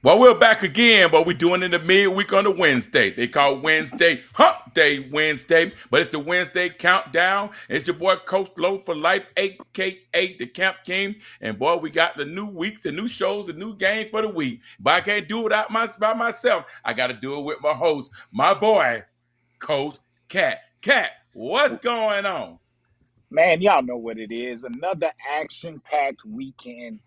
Well, we're back again, but we're doing it in the midweek on the Wednesday. They call Wednesday Hump Day Wednesday, but it's the Wednesday countdown. It's your boy Coach Low for Life, aka the Camp King. And boy, we got the new weeks, the new shows, the new game for the week. But I can't do it by myself. I got to do it with my host, my boy, Coach Katt. Katt, what's going on? Man, y'all know what it is. Another action-packed weekend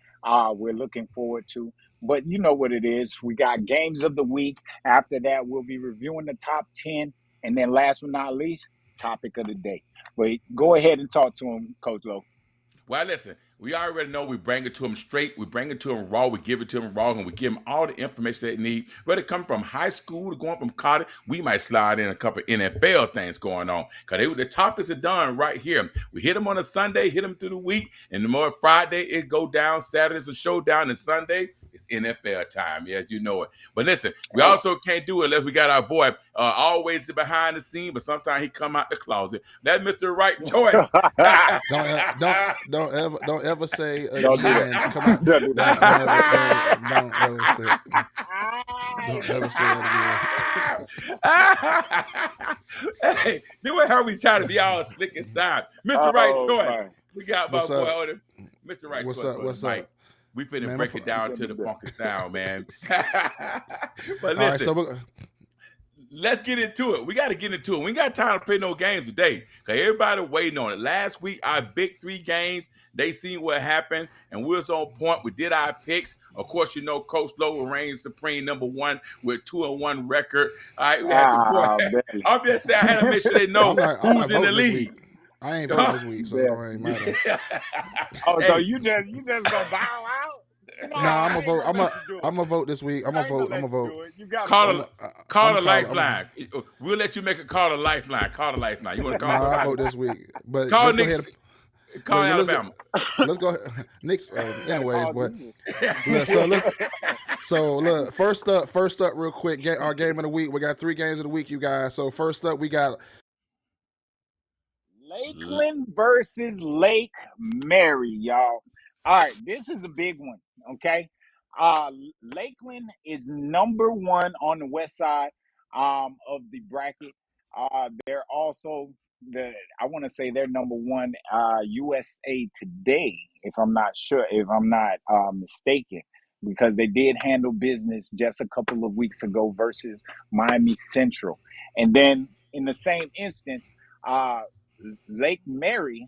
we're looking forward to. But you know what it is. We got games of the week. After that, we'll be reviewing the top 10. And then last but not least, topic of the day. But go ahead and talk to him, Coach Lowe. Well, listen, we already know we bring it to them straight, we bring it to them raw, we give it to them raw, and we give them all the information they need. Whether it come from high school to going from college, we might slide in a couple of NFL things going on. Because the topics are done right here. We hit them on a Sunday, hit them through the week, and the more Friday, it go down. Saturday's a showdown, and Sunday, it's NFL time. Yes, you know it. But listen, we Oh. also can't do it unless we got our boy always behind the scene, but sometimes he come out the closet. That's Mr. Right Choice. Don't ever say Don't do again. Come that. on, Don't do don't ever say don't ever say that Hey, this is how we try to be all slick and sound. Mr. Right Oh, Choice. man. We got my What's boy up? on it. Mr. Right What's Choice up? on the What's mic. up, We finna man? break it down to the funky sound, man. But All right, listen, so let's get into it. We got to get into it. We ain't got time to play no games today because everybody waiting on it. Last week, our big three games, they seen what happened, and we was on point. We did our picks. Of course, you know Coach Lowe reigns supreme number one with 2-1 record. All right, we had the boy. Baby. I'm just saying, I had to make sure they know I'm who's not in the voting this week. lead. I ain't voting Huh? this week, so it Baby. don't really matter. Oh, so Hey, you just gonna bow out? No, Nah, I'm I gonna ain't vote. gonna let you do it. I'm gonna vote this week. I'm I gonna ain't gonna vote. I'm let gonna you vote. do it. You gotta call vote. a I'm call a gonna call. lifeline. We'll let you make a call a lifeline. Call a lifeline. You want to call Nah, I somebody? vote this week. But Call let's go Nick. ahead. Call Let's go. Alabama. Let's go. Knicks. You gotta Anyways, call but Jesus. look. First up, real quick. Our game of the week. We got 3 games of the week, you guys. So first up, we got Lakeland versus Lake Mary, y'all. All right, this is a big one. Okay, uh, Lakeland is number one on the west side of the bracket. They're also I want to say they're number one USA Today, if I'm not mistaken, because they did handle business just a couple of weeks ago versus Miami Central, and then in the same instance. Uh, Lake Mary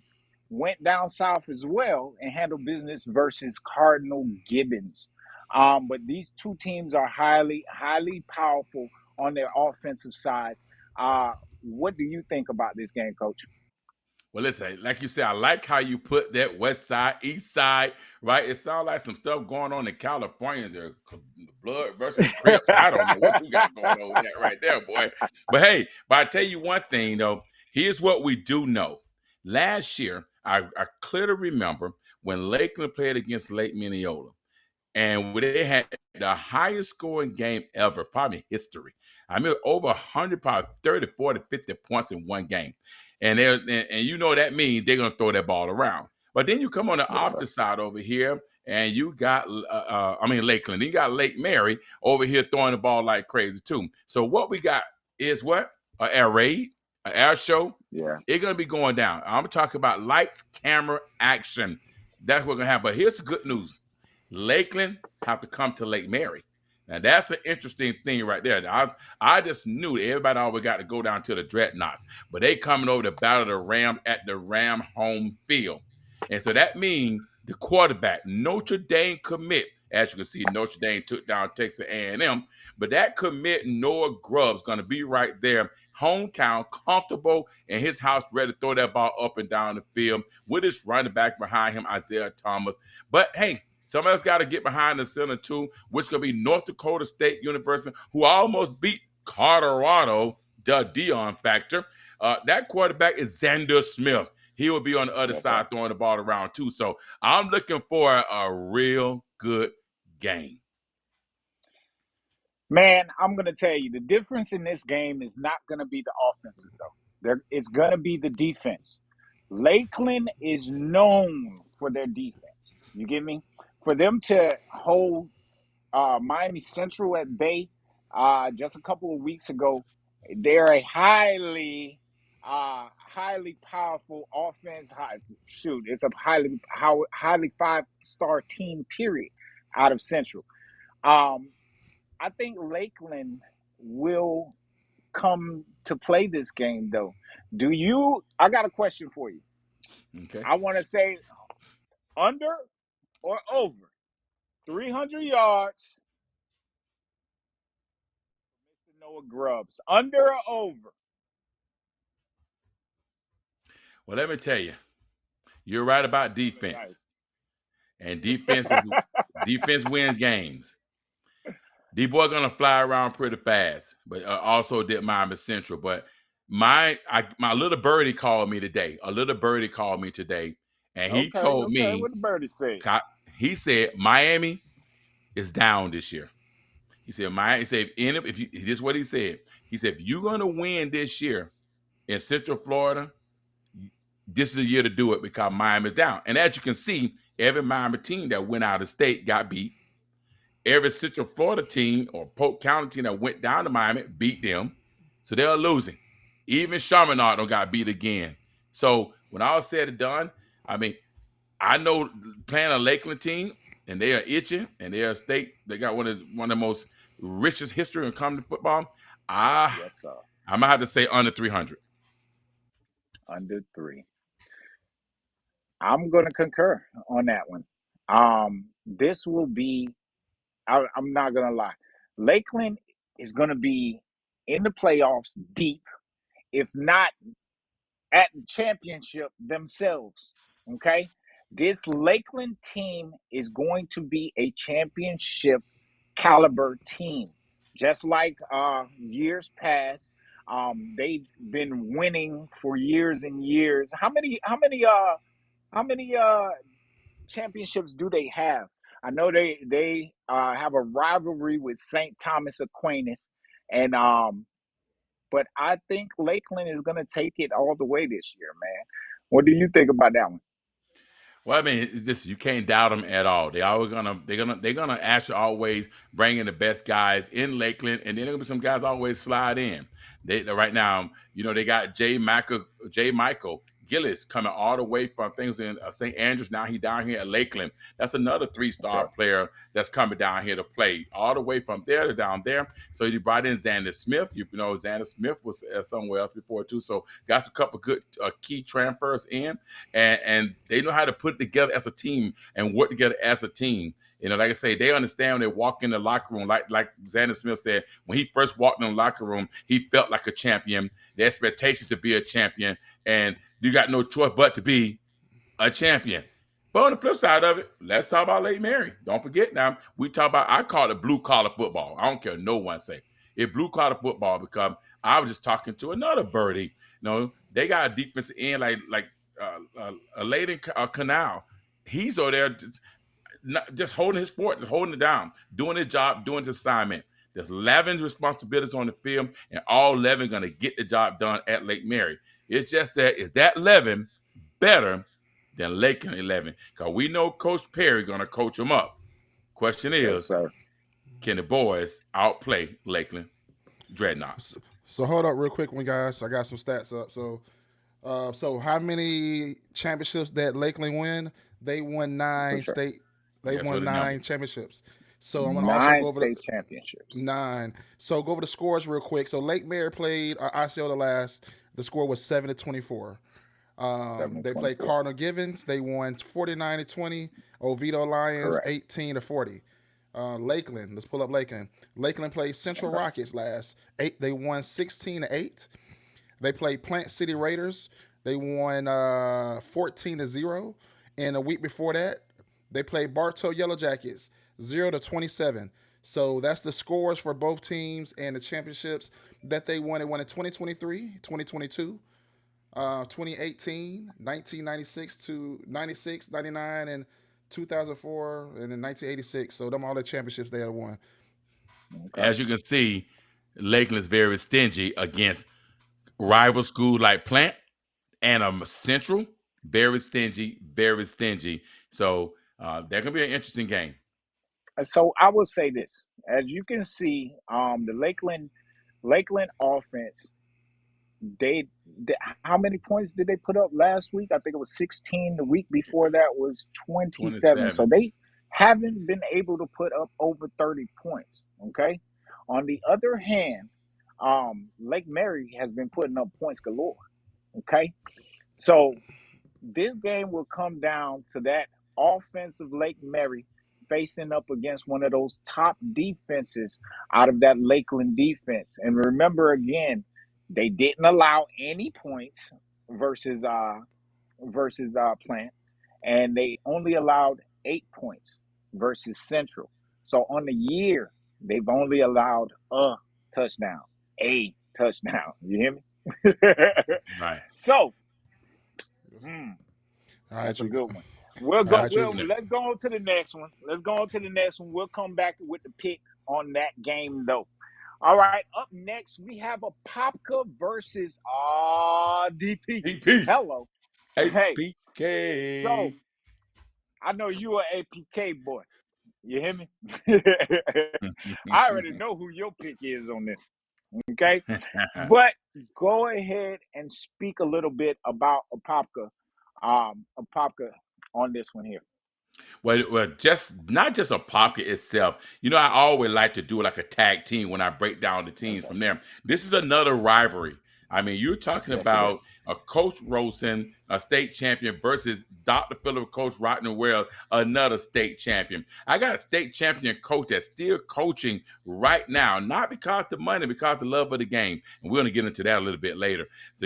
went down south as well and handled business versus Cardinal Gibbons. But these two teams are highly powerful on their offensive side. What do you think about this game, Coach? Well, listen, like you said, I like how you put that west side, east side, right? It sounds like some stuff going on in California. The blood versus the Crips. I don't know what you got going on with that right there, boy. But hey, but I tell you one thing though. Here's what we do know. Last year, I clearly remember when Lakeland played against Lake Minneola and they had the highest scoring game ever, probably in history. I mean, over 100, probably 30, 40, 50 points in one game. And you know that means they're going to throw that ball around. But then you come on the Yes, sir. opposite side over here, and you got, Lakeland. You got Lake Mary over here throwing the ball like crazy, too. So what we got is what? An air raid, an air show. Yeah. It's going to be going down. I'm talking about lights, camera, action. That's what's going to happen. But here's the good news. Lakeland have to come to Lake Mary. Now that's an interesting thing right there. I just knew that everybody always got to go down to the Dreadnoughts, but they coming over to battle the Ram at the Ram home field, and so that means the quarterback Notre Dame commit. As you can see, Notre Dame took down Texas A&M, but that commit Noah Grubb's going to be right there, hometown, comfortable in his house, ready to throw that ball up and down the field with his running back behind him, Isaiah Thomas. But hey, somebody else got to get behind the center too, which could be North Dakota State University, who almost beat Colorado, the Dion factor. That quarterback is Xander Smith. He will be on the other Yes, sir. side throwing the ball around too. So I'm looking for a real good game. Man, I'm gonna tell you the difference in this game is not gonna be the offenses though. It's gonna be the defense. Lakeland is known for their defense. You get me? For them to hold Miami Central at bay just a couple of weeks ago. They're a highly powerful offense. Shoot, it's a highly 5-star team. Period. Out of Central, I think Lakeland will come to play this game though. Do you? I got a question for you. Okay. I want to say under or over 300 yards. Mr. Noah Grubbs, under or over? Well, let me tell you, you're right about Nice. defense, and defense wins games. D boy gonna fly around pretty fast, but also did Miami Central. But my little birdie called me today. A little birdie called me today, and he Okay, told okay. me, What the birdie say? he said Miami is down this year. He said Miami. He said if you, this is what he said. He said if you're gonna win this year in Central Florida, this is the year to do it because Miami's down. And as you can see, every Miami team that went out of state got beat. Every Central Florida team or Polk County team that went down to Miami beat them. So they're losing. Even Chaminade don't got beat again. So when all said and done, I mean, I know playing a Lakeland team, and they are itching, and they are a state. They got one of the most richest history in college football. I Yes, sir. I might have to say under 300. Under 3. I'm going to concur on that one. This will be. I'm not going to lie. Lakeland is going to be in the playoffs deep, if not at the championship themselves. Okay, this Lakeland team is going to be a championship caliber team, just like years past. They've been winning for years and years. How many championships do they have? I know they have a rivalry with St. Thomas Aquinas, and but I think Lakeland is going to take it all the way this year, man. What do you think about that one? Well, I mean, this you can't doubt them at all. They're gonna actually always bring in the best guys in Lakeland, and then there'll be some guys always slide in. They right now, they got J. Michael Gillis coming all the way from things in St. Andrews. Now he down here at Lakeland. That's another three-star Okay. player that's coming down here to play all the way from there to down there. So you brought in Xander Smith. You know Xander Smith was somewhere else before too. So got a couple good key transfers in, and they know how to put it together as a team and work together as a team. Like I say, they understand when they walk in the locker room. Like Xander Smith said, when he first walked in the locker room, he felt like a champion. The expectations to be a champion, and you got no choice but to be a champion. But on the flip side of it, let's talk about Lake Mary. Don't forget now, I call it blue collar football. I don't care what no one say. It's blue collar football because I was just talking to another birdie. They got a defensive end like a Layden Canal. He's over there just holding his fort, just holding it down, doing his job, doing his assignment. There's 11 responsibilities on the field, and all 11 going to get the job done at Lake Mary. It's just that is that 11 better than Lakeland 11? Because we know Coach Perry going to coach them up. Question Yes, is, sir. can the boys outplay Lakeland Dreadnoughts? So hold up real quick, one guys. I got some stats up. So how many championships that Lakeland win? They won For nine sure. state. They Guess what won the number? 9 championships. So I'm gonna also Nine go over the state championships. 9. So go over the scores real quick. So Lake Mary played ICL the last. The score was 7-24. Seven and They played 24. Cardinal Givens. They won 49-20. Oviedo Lions Correct. 18-40. Lakeland. Let's pull up Lakeland. Lakeland played Central Okay. Rockets last. They won 16-8. They played Plant City Raiders. They won 14-0. And a week before that, they played Bartow Yellow Jackets 0-27. So that's the scores for both teams and the championships that they won. They won in 2023, 2022, 2018, 1996 to 96, 99, and 2004, and then 1986. So them all the championships they had won. Okay. As you can see, Lakeland is very stingy against rival schools like Plant and Central. Very stingy, very stingy. So that can be an interesting game. So I will say this: as you can see, the Lakeland offense, they how many points did they put up last week? I think it was 16. The week before that was 27. So 27. they haven't been able to put up over 30 points. Okay. On the other hand, Lake Mary has been putting up points galore. Okay. So this game will come down to that offensive Lake Mary facing up against one of those top defenses out of that Lakeland defense. And remember again, they didn't allow any points versus Plant, and they only allowed 8 points versus Central. So on the year, they've only allowed touchdown, a touchdown. You hear me? Right. So, hmm, All right, that's a you. good one. We'll All go. right, We'll you. let's go on to the next one. Let's go on to the next one. We'll come back with the picks on that game though. All right. Up next, we have a Popka versus DP. DP. Hello. Hey. So APK. I know you are APK boy. You hear me? I already know who your pick is on this. Okay. But go ahead and speak a little bit about Apopka on this one here. Well, just not just a pocket itself. You know, I always like to do like a tag team when I break down the teams Okay. from there. This is another rivalry. I mean, you're talking Yes, it about is. a Coach Rosen, a state champion, versus Dr. Philip Coach Rottner Wells, another state champion. I got a state champion coach that's still coaching right now, not because of the money, because of the love of the game. And we're going to get into that a little bit later. So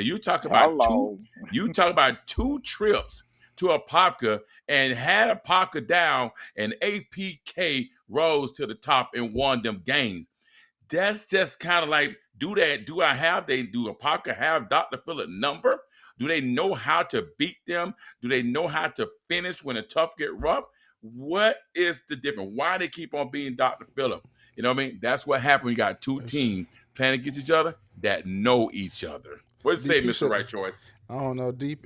Hello. you talk about two trips to a Apopka and had a Apopka down, and APK rose to the top and won them games. That's just kind of like, do that? Do I have? They do Apopka have Dr. Phillip number? Do they know how to beat them? Do they know how to finish when the tough get rough? What is the difference? Why they keep on being Dr. Phillip? You know what I mean? That's what happened. You got two It's- teams playing against each other that know each other. What do you say, DP Mr. should. Right Choice? I don't know. Deep.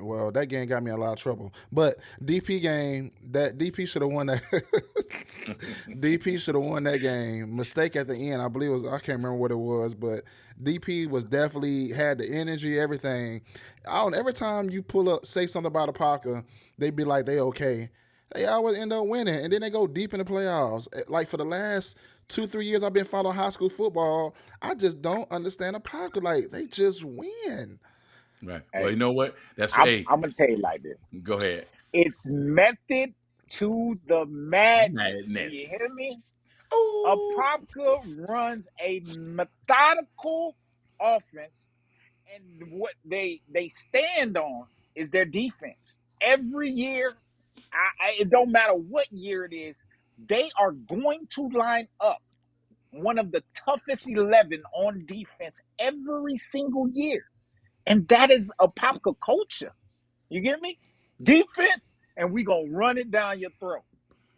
Well, that game got me in a lot of trouble. But DP game, that DP should have won that. DP should have won that game. Mistake at the end. I believe it was. I can't remember what it was, but DP was definitely had the energy, everything. I don't. Every time you pull up, say something about a Parker, they be like they okay. They always end up winning, and then they go deep in the playoffs. Like for the last 2, 3 years, I've been following high school football. I just don't understand a Parker. Like they just win. Right. Well, you Hey, know what? That's I'm hey. I'm gonna tell you like this. Go ahead. It's method to the madness. Do you hear Madness. me? Oh. Apopka runs a methodical offense, and what they stand on is their defense. Every year, it don't matter what year it is, they are going to line up one of the toughest 11 on defense every single year. And that is a Apopka culture. You get me? Defense, and we gonna run it down your throat.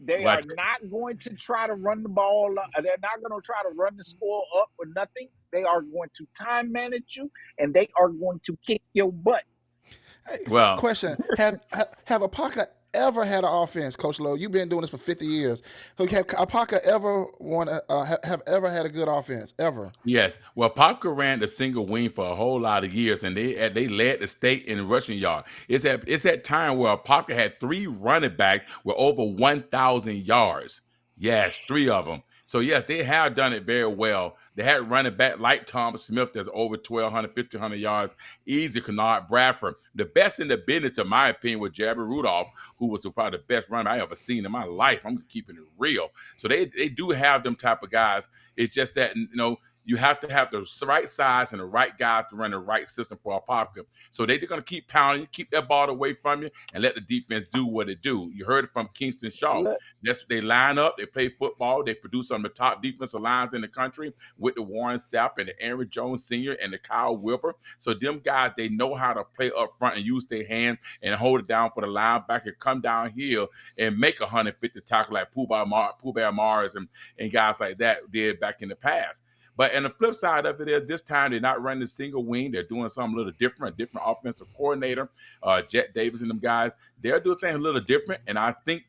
They are What? not going to try to run the ball. They're not going to try to run the score up or nothing. They are going to time manage you, and they are going to kick your butt. Hey, Well, question: Have Apaka ever had an offense, Coach Lowe? You've been doing this for 50 years. Have Apaka ever have ever had a good offense ever? yes. Well, Popka ran the single wing for a whole lot of years, and they led the state in rushing yard. It's that time where Popka had three running backs with over 1,000 yards. Yes, three of them. So yes, they have done it very well. They had running back like Tom Smith that's over 1,200, 1,500 yards. Easy, Kennard Bradford. The best in the business, in my opinion, was Jabber Rudolph, who was probably the best runner I ever seen in my life. I'm keeping it real. So they do have them type of guys. It's just that you have to have the right size and the right guy to run the right system for a Popka. So they're going to keep pounding, keep that ball away from you, and let the defense do what it do. You heard it from Kingston Shaw. Look, That's they line up, they play football, they produce some of the top defensive lines in the country with the Warren Sapp and the Aaron Jones Sr. and the Kyle Wilbur. So them guys, they know how to play up front and use their hand and hold it down for the linebacker, come downhill and make 150 tackle like Pooh Bear Mars and guys like that did back in the past. But and the flip side of it is this time they're not running a single wing. They're doing something a little different, a different offensive coordinator, Jet Davis and them guys. They're doing things a little different. And I think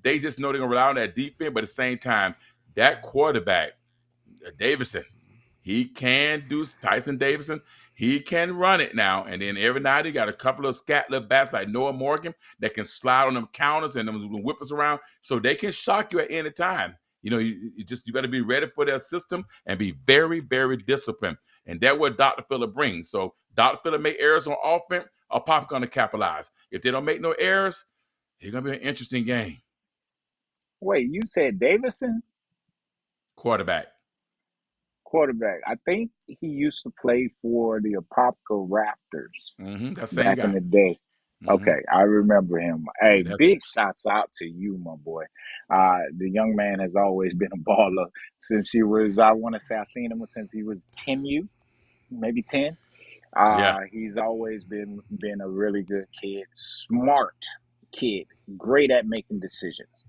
they just know they're gonna rely on that defense, but at the same time, that quarterback, Davidson, he can do Tyson Davidson. He can run it now. And then every night he got a couple of scat little bats like Noah Morgan that can slide on them counters and them whip us around so they can shock you at any time. You got to be ready for their system and be very, very disciplined. And that's what Dr. Phillip brings. So Dr. Phillip make errors on offense, or Pop going to capitalize. If they don't make no errors, it's going to be an interesting game. Wait, you said Davison? Quarterback. Quarterback. I think he used to play for the Apopka Raptors That's the same back guy. in the day. Mm-hmm. Okay, I remember him. Hey, Yeah, big shots out to you, my boy. The young man has always been a baller since he was, I want to say I seen him since he was 10U, maybe 10. yeah. He's always been a really good kid, smart kid, great at making decisions.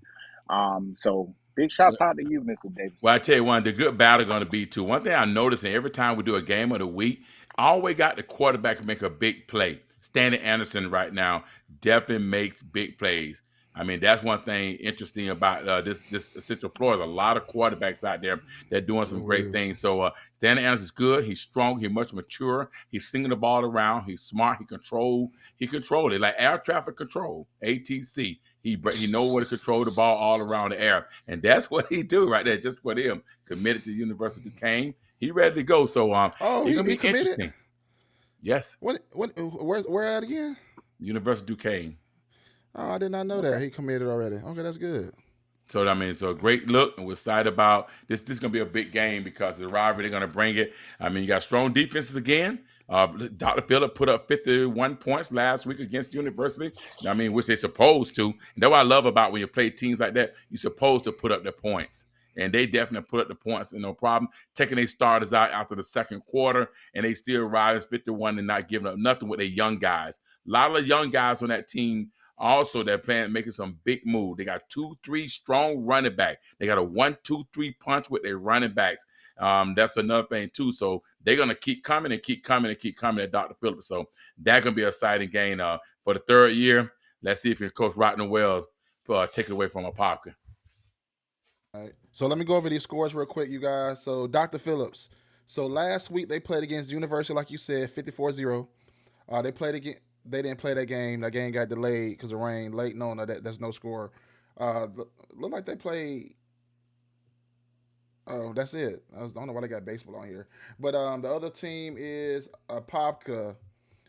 So big shots out to you, Mr. Well, Davis. I tell you one, the good battle going to be too. One thing I noticed, and every time we do a game of the week, I always got the quarterback make a big play. Stanley Anderson right now definitely makes big plays. I mean, that's one thing interesting about this Central Florida. A lot of quarterbacks out there that are doing some So great is. things. So Stanley Anderson is good. He's strong. He's much mature. He's slinging the ball around. He's smart. He controlled it like air traffic control (ATC). He know where to control the ball all around the air, and that's what he do right there. Just for him, committed to the University of Duquesne. He ready to go. So Oh, it's gonna he be committed. interesting. Yes, Where at again? University of Duquesne. Oh, I did not know Okay. that he committed already. Okay, that's good. So I mean, so a great look, and we're excited about this. This is gonna be a big game because the rivalry they're gonna bring it. I mean, you got strong defenses again. Dr. Phillip put up 51 points last week against University. I mean, which they're supposed to. And that's what I love about when you play teams like that. You're supposed to put up the points. And they definitely put up the points, and no problem. Taking their starters out after the second quarter, and they still rise 51 and not giving up nothing with their young guys. A lot of young guys on that team also, they're playing, making some big moves. They got 2-3 strong running back. They got a 1-2-3 punch with their running backs. That's another thing too. So they're gonna keep coming and keep coming and keep coming at Dr. Phillips. So that's gonna be an exciting game for the third year. Let's see if Coach Rottner Wells take it away from a Parker. All right. So let me go over these scores real quick, you guys. So Dr. Phillips. So last week they played against University, like you said, 54-0. They played again. They didn't play that game. That game got delayed because of rain. Late. No, that's no score. Look like they played. Oh, that's it. I don't know why they got baseball on here. But the other team is Popka.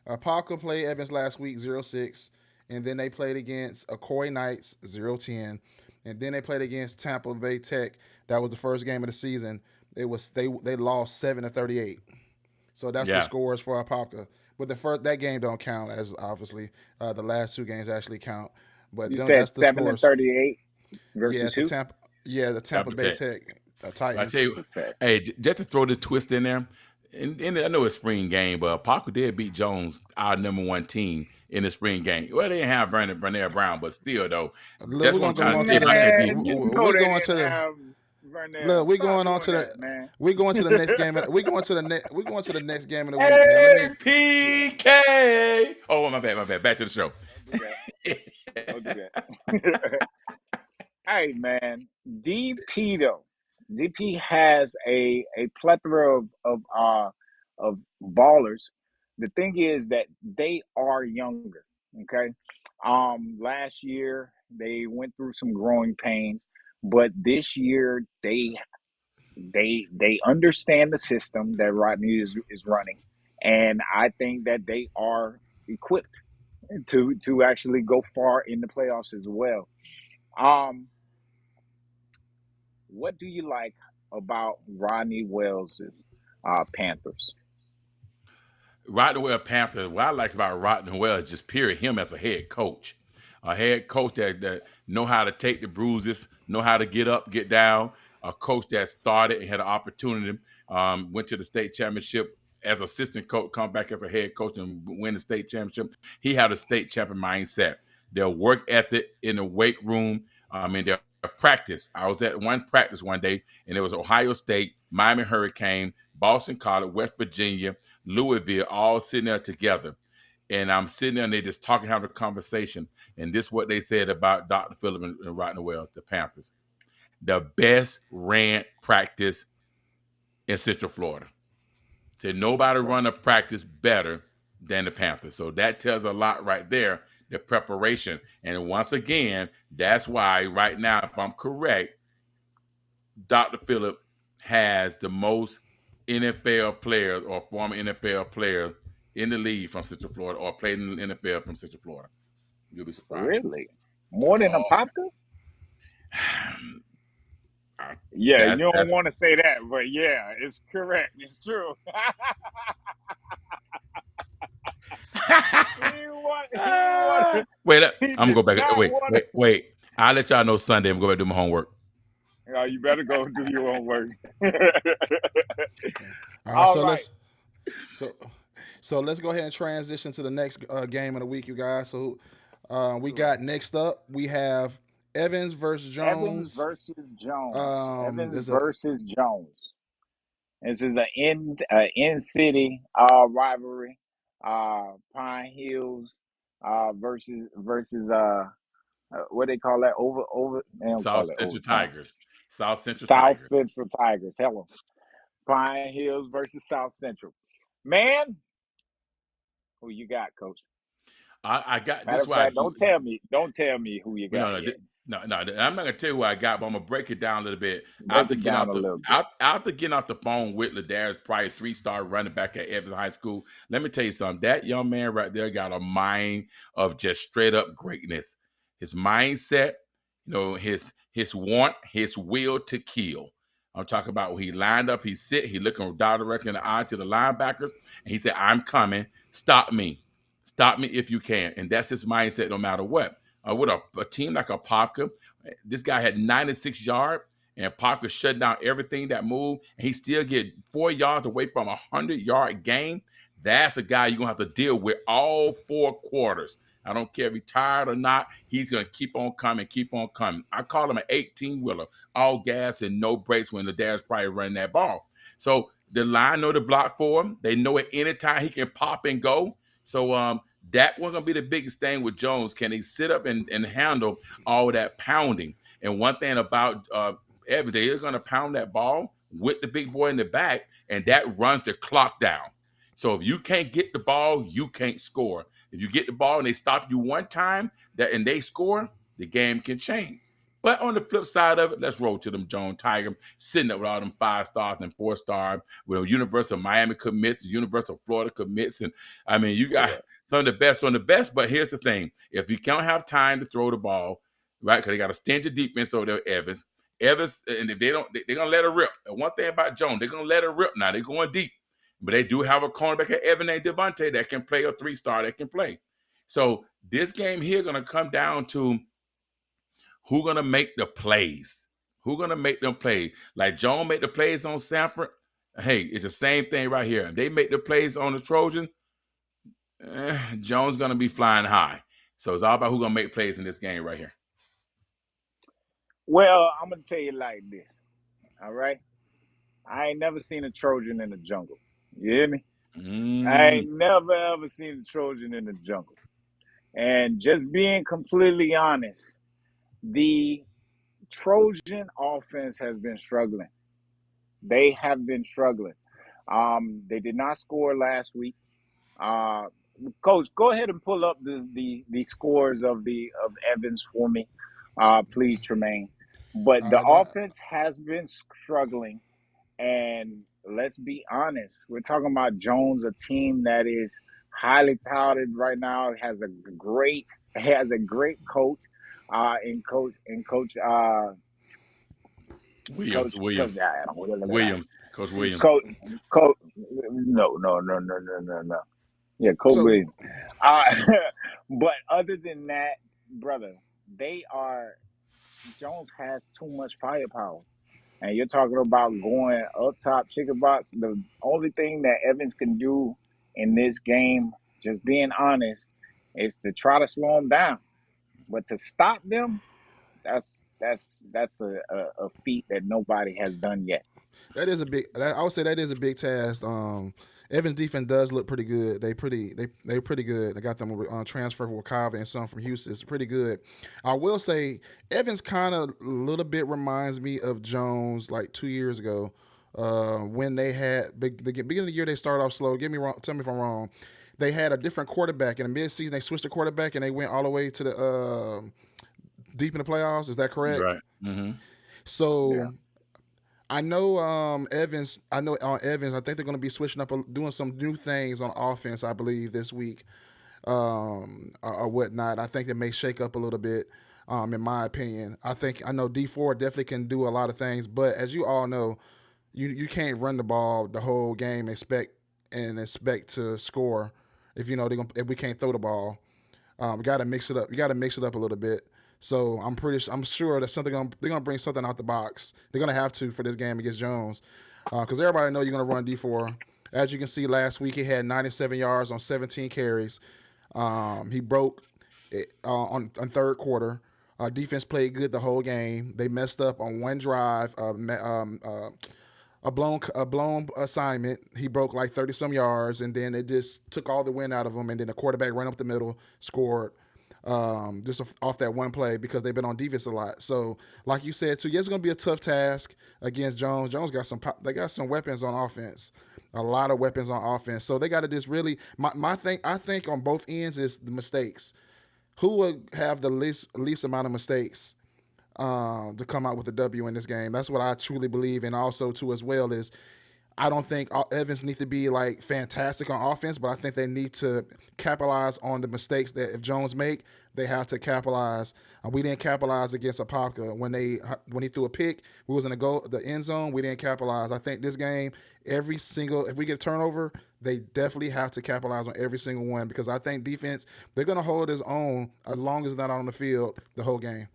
Popka played Evans last week 0-6, and then they played against Corey Knights 0-10, and then they played against Tampa Bay Tech. That was the first game of the season. They lost 7-38. So that's the Yeah. scores for Popka. But that game don't count as obviously the last two games actually count. But You that's said the 7 and scores. 38 Yeah, versus it's the who? Tampa. Yeah, the Tampa Tampa Bay Tech. Tech I tell Titans. you, Tampa Tech. hey, just to throw this twist in there, and I know it's spring game, but Parker did beat Jones, our number one team, in the spring game. Well, they didn't have Vernell Brown, but still, though, Look, that's we're what I'm gonna go trying to on say to the. about that Man, defense. you know We they going to didn't the. have Vernell. Look, we Stop going on doing to that, the. man. We going to the next game. We going to the next. We going to the next game of the week, man. Let Hey, me. PK! Oh, my bad, my bad. Back to the show. Don't do that. Don't do that. Hey, man, DP though. DP has a plethora of ballers. The thing is that they are younger. Okay. Last year they went through some growing pains, but this year they understand the system that Rodney is running, and I think that they are equipped to actually go far in the playoffs as well. Um, what do you like about Rodney Wells's Panthers? Rotterdam Panthers. What I like about Rotterdam is just period him as a head coach that know how to take the bruises, know how to get up, get down. A coach that started and had an opportunity, went to the state championship as assistant coach, come back as a head coach and win the state championship. He had a state champion mindset. Their work ethic in the weight room. I mean, their practice. I was at one practice one day, and it was Ohio State, Miami Hurricane, Boston College, West Virginia, Louisville, all sitting there together. And I'm sitting there and they just talking, having a conversation. And this is what they said about Dr. Phillip and Rotterdam Wells, the Panthers. The best ran practice in Central Florida. Said nobody Okay. run a practice better than the Panthers. So that tells a lot right there, the preparation. And once again, that's why right now, if I'm correct, Dr. Phillip has the most NFL players or former NFL players in the league from Central Florida or played in the NFL from Central Florida. You'll be surprised. Really? More than a Oh, Popka? I- Yeah, you that's don't that's want to say that, but yeah, it's correct. It's true. he want. He want. wait. He I'm gonna did go back. not Wait, want. wait, wait. I'll let y'all know Sunday. I'm going to do my homework. You better go do your own work. All right, All right. so so let's go ahead and transition to the next game of the week, you guys. So we got next up we have Evans versus Evans Jones. versus Jones. Evans There's a versus Jones. This is an in city rivalry. Pine Hills versus what they call that over they don't South call it Central overtime. Tigers. South Central South Tigers. Central Tigers. Hello. Pine Hills versus South Central. Man, who you got, coach? I got Matter this. of Why I fact, do. don't tell me who you Well, got no, yet. no. I'm not gonna tell you who I got, but I'm gonna break it down a little bit. Break it down a little bit. After getting off the phone with Ladarius, probably 3-star running back at Evans High School. Let me tell you something. That young man right there got a mind of just straight up greatness. His mindset, his want, his will to kill. I'm talking about when he lined up, he sit, he looking directly in the eye to the linebackers, and he said, "I'm coming. Stop me. Stop me if you can." And that's his mindset, no matter what. With a team like a Popka, this guy had 96 yards, and Popka shut down everything that moved, and he still get 4 yards away from a 100-yard game. That's a guy you're gonna have to deal with all 4 quarters. I don't care if he's tired or not. He's gonna keep on coming, keep on coming. I call him an 18-wheeler, all gas and no brakes when the dad's probably running that ball. So the line know the block for him. They know at any time he can pop and go. So that was gonna be the biggest thing with Jones. Can he sit up and handle all that pounding? And one thing about Evans, they're gonna pound that ball with the big boy in the back, and that runs the clock down. So if you can't get the ball, you can't score. If you get the ball and they stop you one time and they score, the game can change. But on the flip side of it, let's roll to them Jones Tiger sitting up with all them 5 stars and 4 star. With University of Miami commits, the University of Florida commits, and I mean you got Correct. some of the best on the best. But here's the thing: if you can't have time to throw the ball, right? Because they got a stingy defense over there, Evans. Evans, and if they don't, they're gonna let it rip. And one thing about Jones, they're gonna let it rip. Now they're going deep, but they do have a cornerback at Evan and Devontae that can play, a 3 star that can play. So this game here gonna come down to who gonna make the plays. Who gonna make them plays? Like Jones made the plays on Sanford. Hey, it's the same thing right here. If they make the plays on the Trojans, Jones gonna be flying high. So it's all about who gonna make plays in this game right here. Well, I'm gonna tell you like this. All right. I ain't never seen a Trojan in the jungle. You hear me? I Mm, ain't never ever seen a Trojan in the jungle. And just being completely honest, the Trojan offense has been struggling. They have been struggling. They did not score last week. Uh, Coach, go ahead and pull up the scores of Evans for me, please, Tremaine. But all the right, offense has been struggling, and let's be honest, we're talking about Jones, a team that is highly touted right now. Has a great coach, in Williams, coach Williams, Adam. Williams, Coach Williams. Coach coach. No. Yeah, Coach so Williams. But other than that, brother, they are. Jones has too much firepower. And you're talking about going up top chicken box. The only thing that Evans can do in this game, just being honest, is to try to slow them down. But to stop them, that's a feat that nobody has done yet. that is a big. I would say that is a big task. Evans defense does look pretty good. They pretty good. They got them on transfer with Kava and some from Houston. It's pretty good. I will say Evans kind of a little bit reminds me of Jones like 2 years ago when they had the beginning of the year they started off slow. Get me wrong. Tell me if I'm wrong. They had a different quarterback in the midseason. They switched the quarterback and they went all the way to the deep in the playoffs. Is that correct? Right. Mm-hmm. Yeah. So I know Evans. I know on Evans. I think they're going to be switching up, doing some new things on offense. I believe this week, or whatnot. I think they may shake up a little bit. In my opinion, I know D4 definitely can do a lot of things, but as you all know, you can't run the ball the whole game expect to score if we can't throw the ball. We got to mix it up. You got to mix it up a little bit. So I'm sure that they're gonna bring something out the box. They're gonna have to for this game against Jones, because everybody know you're gonna run D4. As you can see, last week he had 97 yards on 17 carries. He broke it, on third quarter. Defense played good the whole game. They messed up on one drive. A blown assignment. He broke like 30 some yards, and then it just took all the wind out of him. And then the quarterback ran up the middle, scored just off that one play because they've been on defense a lot. So, like you said, too, yeah, it's going to be a tough task against Jones. Jones got they got some weapons on offense, a lot of weapons on offense. So they got to just really. My thing, I think on both ends is the mistakes. Who would have the least amount of mistakes to come out with a W in this game? That's what I truly believe, and also too as well is I don't think Evans needs to be like fantastic on offense, but I think they need to capitalize on the mistakes that if Jones make, they have to capitalize. We didn't capitalize against Apopka when he threw a pick. We was in the end zone. We didn't capitalize. I think this game, if we get a turnover, they definitely have to capitalize on every single one because I think defense they're gonna hold his own as long as it's not on the field the whole game.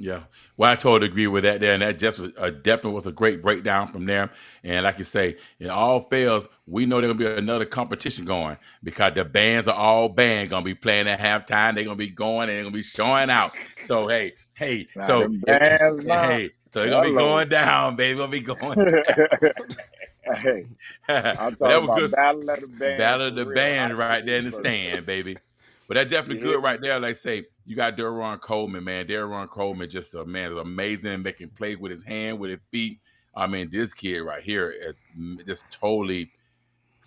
Yeah, well, I totally agree with that there, and that just was, definitely was a great breakdown from there. And like you say, it all fails. We know there's gonna be another competition going because the bands are all band gonna be playing at halftime. They're gonna be going and they're gonna be showing out. So Now them bands now. so they're gonna be Hello. going down, baby. Gonna be going Hey, down. I'm But that talking was about good battle of the bands battle of for the real. bands High right there school in the versus. stand, baby. But that's definitely You hear good me? right there. Like I say, you got Deron Coleman, man. Deron Coleman just a man is amazing, making plays with his hand, with his feet. I mean, this kid right here is just totally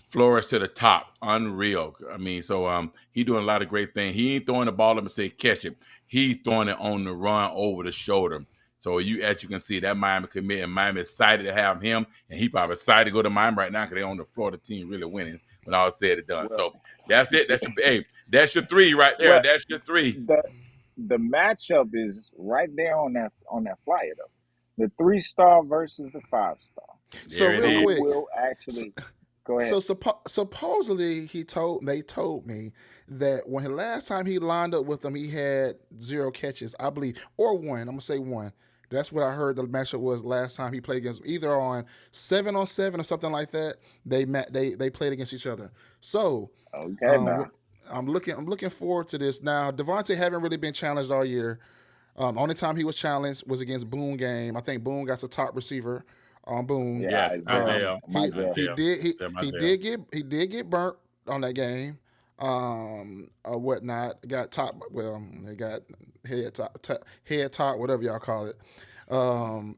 flourish to the top, unreal. I mean, so he doing a lot of great things. He ain't throwing the ball up and say catch it. He throwing it on the run over the shoulder. So as you can see, that Miami commit and Miami excited to have him, and he probably excited to go to Miami right now because they're on the floor. The team really winning when all said and done. Well, So that's it. That's your three right there. well, That's your three. the the matchup is right there on that flyer though. The 3-star versus the 5-star. So There it real is. Who quick, will so, actually go ahead? so supposedly they told me that when the last time he lined up with them, he had 0 catches, I believe, or one. I'm gonna say one. That's what I heard the matchup was last time he played against either on 7-on-7 or something like that. They played against each other. So Okay, um, now. I'm looking forward to this. Now Devontae haven't really been challenged all year. Only time he was challenged was against Boone game. I think Boone got the top receiver on Boone. Yeah, Yes, Isaiah. He Myself. he Isaiah. did he Sam he Isaiah. did get burnt on that game, or whatnot. Got top. Well, they got head top, whatever y'all call it. Um,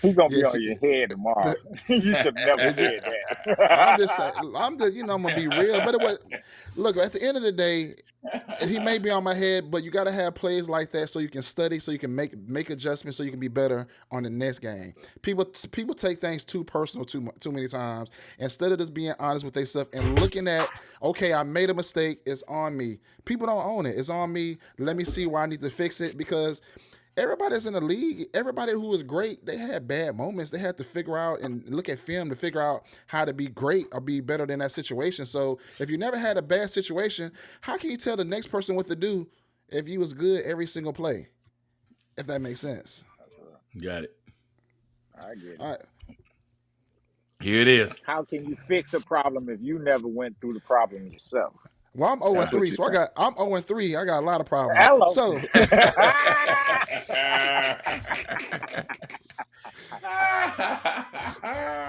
He's gonna be yes, on your head tomorrow. the, You should have never it just, said I'm just saying. that. I'm gonna be real. But it was look at the end of the day. He may be on my head, but you got to have plays like that so you can study, so you can make adjustments, so you can be better on the next game. People take things too personal too many times instead of just being honest with themselves and looking at, okay, I made a mistake, it's on me. People don't own it. It's on me. Let me see where I need to fix it because everybody that's in the league, everybody who is great, they had bad moments. They had to figure out and look at film to figure out how to be great or be better than that situation. So if you never had a bad situation, how can you tell the next person what to do if you was good every single play? If that makes sense. Got it. I get it. All right. Here it is. How can you fix a problem if you never went through the problem yourself? Well, I'm 0 That's what 3, you're so saying. I'm 0 3. I got a lot of problems. Hello. So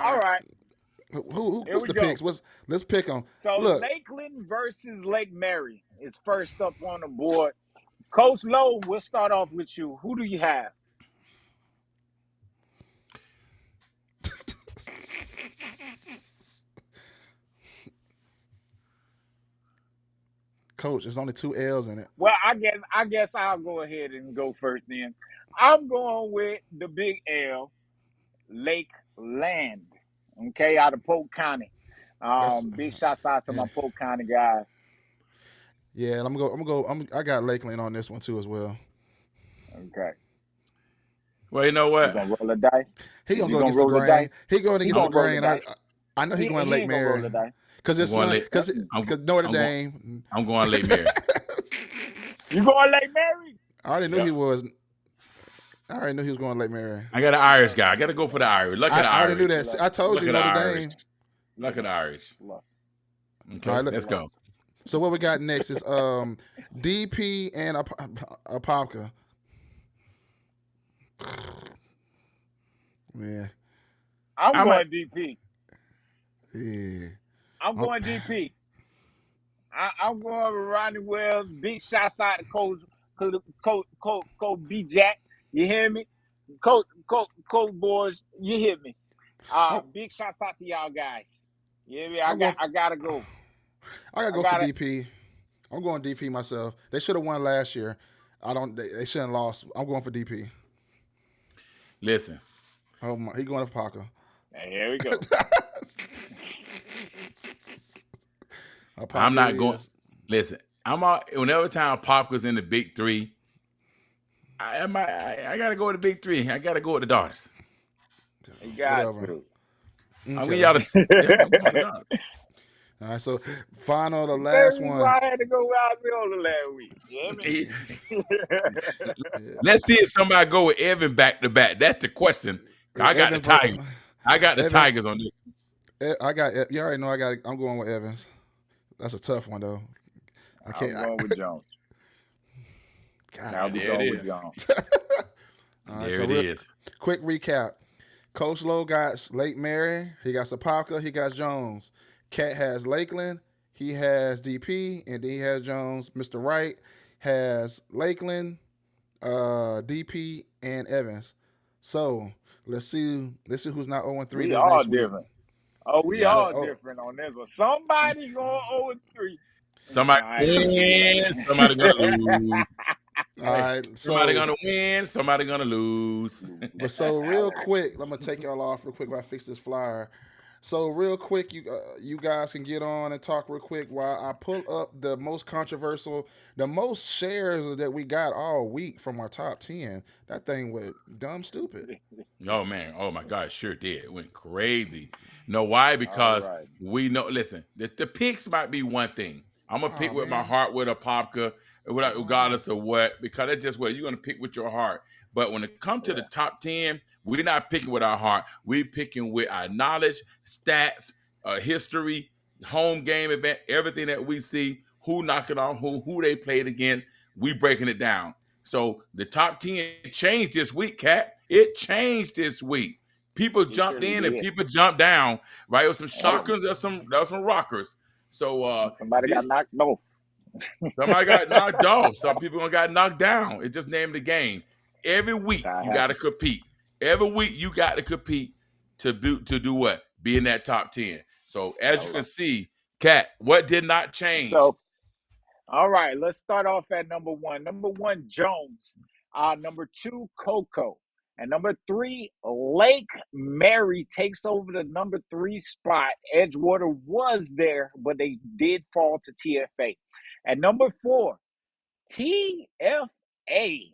All right. Here What's we the go. picks? Let's pick them. So Look, Lakeland versus Lake Mary is first up on the board. Coach Lowe, we'll start off with you. Who do you have? Coach, there's only two L's in it. Well, I guess I'll go ahead and go first then. I'm going with the big L, Lake Land. Okay, out of Polk County. That's Big shots out to my yeah, Polk County guys. yeah. I'm gonna go. I'm gonna go. I got Lakeland on this one too as well. Okay. Well, you know You what? gonna roll the dice? He Is gonna you go gonna against the roll the grain. dice? He going He against the gonna roll the grain. I dice. I know he going He Lake ain't gonna roll Mary the dice. because I'm his going son late. Uh-uh. because Notre I'm going. Dame. I'm going Lake Mary. You going Lake Mary? I already knew Yep. he was. I already knew he was going Lake Mary. I got an Irish guy. I got Okay. to go for the Irish. Look at the I already knew Irish. that. Look, I told Look you at the Notre Irish. Dame. Look at the Irish. look, All Okay, right, let's look. go. so what we got next is DP and Apopka. Man, I'm I'm a, going DP. yeah. I'm Oh, going DP. I'm going with Ronnie Wells. Big shots out to Coach B Jack. You hear me? Coach boys, you hear me? I'm, Big shots out to y'all guys. You hear me? I'm going. I gotta go. I gotta I go for gotta. DP. I'm going DP myself. They should have won last year. I don't. They shouldn't have lost. I'm going for DP. listen. Oh my, he going to Apopka. And here we go. I'm Apopka it not going. is. Listen. I'm all. Whenever time Pop was in the big three, I got to go with the big three. I got to go with the daughters. You got Whatever. to. I mean, Okay. y'all. Yeah, I'm going with the daughters. All right. So final, the Same last reason one. why I had to go with Osceola last week. You hear me? Yeah. Let's see if somebody go with Evan back to back. That's the question. I got the Evans. Tigers. I got the Evan. Tigers on this. I got. You already know. I'm going with Evans. That's a tough one though. I can't. I'm going with Jones. God. I'll be There it going is. with Jones. All right. There So it real is. quick recap. Coach Lowe got Lake Mary. He got Sapaka. He got Jones. Katt has Lakeland. He has DP, and then he has Jones. Mr. Wright has Lakeland, DP, and Evans. So let's see. Let's see who's not 0-3 We this all next week. different. Oh, we Yeah. all Oh, different on this one. Somebody going 0-3. Somebody All right. win. Somebody gonna lose. all Hey, right. somebody So, gonna win. Somebody gonna lose. but so real quick, I'm gonna take y'all off real quick while I fix this flyer. So real quick, you guys can get on and talk real quick while I pull up the most controversial, the most shares that we got all week from our top 10. That thing went dumb stupid. Oh man, oh my God, it sure did. It went crazy. Know why? All Because right. we know. Listen, the picks might be one thing. I'm gonna pick Oh with my man. heart with a Popka, Oh. regardless of what, because that's just what you're gonna pick with your heart. But when it comes to the Yeah. top 10, we're not picking with our heart. We're picking with our knowledge, stats, history, home game event, everything that we see, who knocked it off, who they played against. We breaking it down. So the top 10 changed this week, Cat. It changed this week. People It jumped surely in and did. people jumped down. Right, with some Oh, shockers, there's some rockers. So and somebody got this knocked off. somebody got knocked off. Some people got knocked down. It just named the game. Every That's week how it you got to happened. compete. Every week you got to compete to do what? Be in that top 10. So as you All can right. see, Cat, what did not change? So, all right, let's start off at number one. Number one, Jones. Number two, Coco. And number three, Lake Mary takes over the number three spot. Edgewater was there, but they did fall to TFA. At number four, TFA.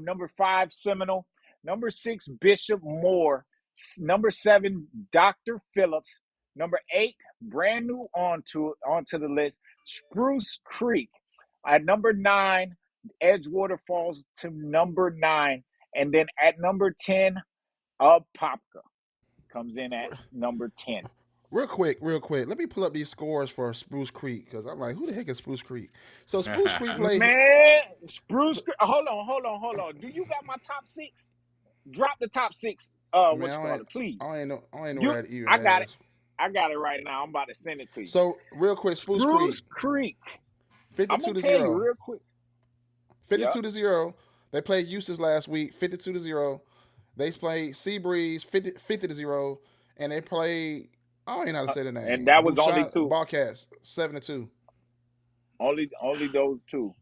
Number five, Seminole. Number six, Bishop Moore. Number seven, Dr. Phillips. Number eight, brand new onto the list, Spruce Creek. At number nine, Edgewater falls to number nine. And then at number 10, Popka comes in at number 10. Real quick. Let me pull up these scores for Spruce Creek because I'm like, who the heck is Spruce Creek? So Spruce Creek play. Man, Spruce Creek. Hold on. Do you got my top six? Drop the top six. Man, What you call it, please. I ain't know You, what that even I got it. is. I got it right now. I'm about to send it to you. So real quick, Spruce Creek, Spruce Creek. I'm 52 gonna to tell you 0. real quick. Yep. 52 to 0. They played Eustis last week, 52 to 0. They played Seabreeze 50 to 0. And they played, I don't even know how to say the And name. that was only Bouchon two. Ballcats 7 to 2. Only those two.